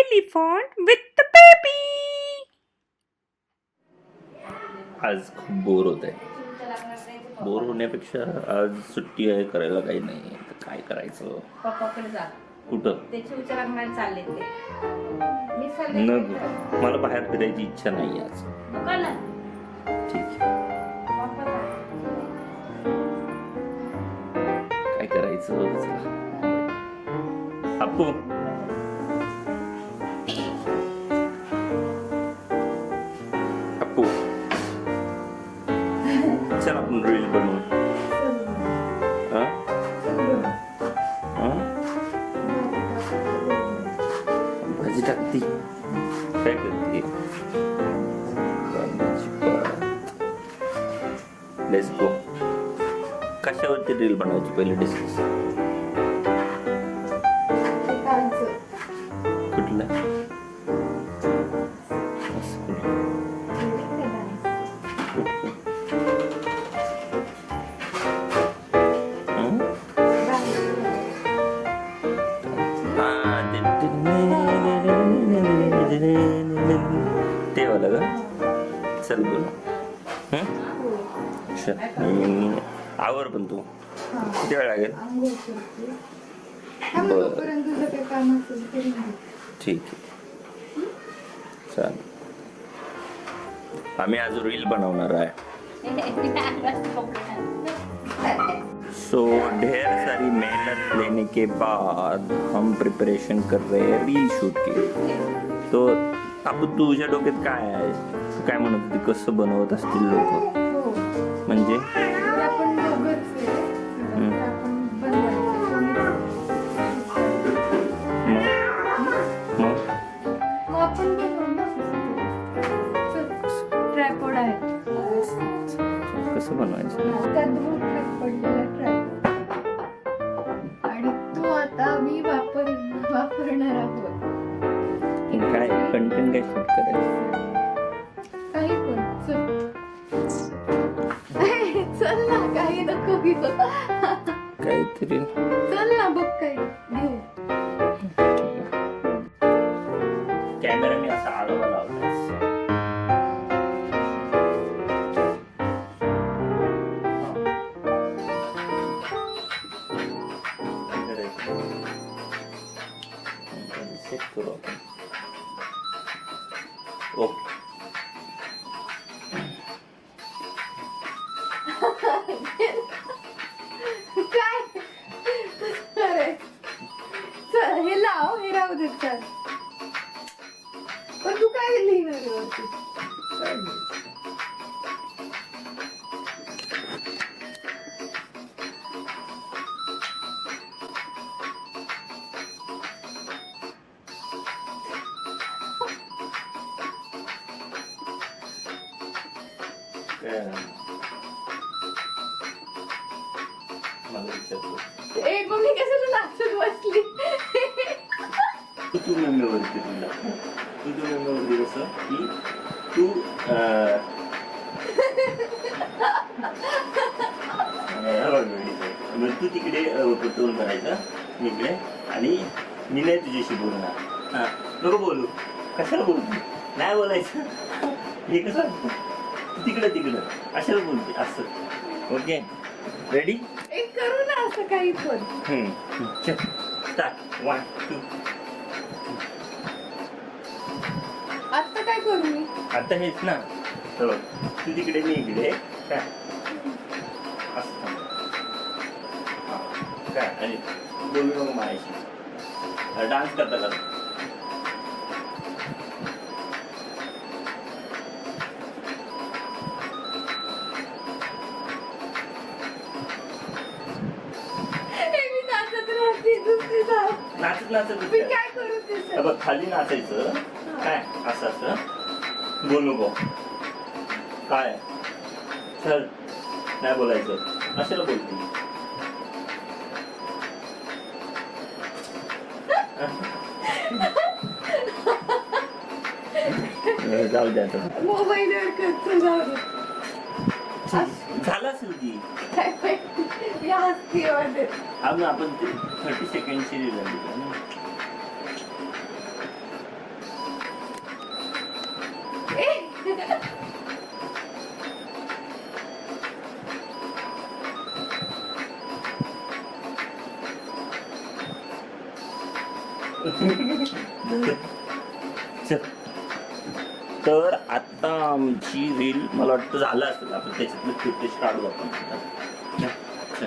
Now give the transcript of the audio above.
elephant with the baby. आज खूप bore होत आहे. बोर होण्यापेक्षा आज सुट्टी आहे, करायला काही नाही तर काय करायचं. पप्पाकडे जा. कुठं? त्याचे विचार लागणार चालले ते. मी चालले न तिकडे. मला बाहेर फिरायची इच्छा नाही आज. दुकानात. ठीक आहे. पप्पा जा. काय करायचं. चला. अप्पू अप्पू चल आपण रील बनवू. हा? हा? भाजी टाकती काय करते. Let's go. कशावरती रील बनवायची पहिले डिस्कस. कुठला ते वाला का. चल बोल. आवर पण तू किती वेळ लागेल. ठीक आहे चालेल. आम्ही आज रील बनवणार आहे. सो ढेर सारी मेहनत लेने के बाद हम प्रिपरेशन कर रहे हैं रील शूट की. तो आपण तुझ्या डोक्यात काय आहे. तू काय म्हणत होती कसं बनवत असतील लोक. म्हणजे कसं बनवायचं. आणि तो आता मी वापरणार आहोत. काय कंटेंट काय शूट करायचं. काही पण चल ना. काही नको घेऊ. काहीतरी चल ना बघ काही घेऊ. कॅमेरा मी असा आडवा लावला. सेट करू आपण. ओके. काय अरे चल हे लाव. हे राहू दे. चल पण तू काय लिहिणार आहे वरती. ए मम्मी कशाला नाचत बसली. तू मेमेवरती तुला तू मेमेवरती कसं की तू तू तिकडे टोन करायचा इकडे आणि मी नाही तुझ्याशी बोलणार. हा नको बोलू. कशाला बोलतो नाही बोलायचं. हे कसं तू तिकडं अशाला बोलते असं. Okay ready. एक करू ना असं काही पण. चल स्टार्ट. 1 2. आता काय करू मी. आता हेच ना. तू तिकडे मी इकडे काय असं काय आणि बोलू नको माझ्याशी. डान्स करता करता. मी नाचत राहते. दुसरी जाऊ. नाचत नाचत मी काय करू ते. बघ खाली नाचायचं काय असं असं बोलू नको काय. चल नाही बोलायचं. कशाला बोलते. जाऊ द्या आता. मोबाईलवर करतो. जाऊ दे. झालं असेल की काय माहिती. या हसती वाटत. आपण 30 सेकंडची रील चल. तर आता आमची रील मला वाटतं झालं असेल, आपण त्याच्यातलं फुटेज काढू आपण. चल, चल.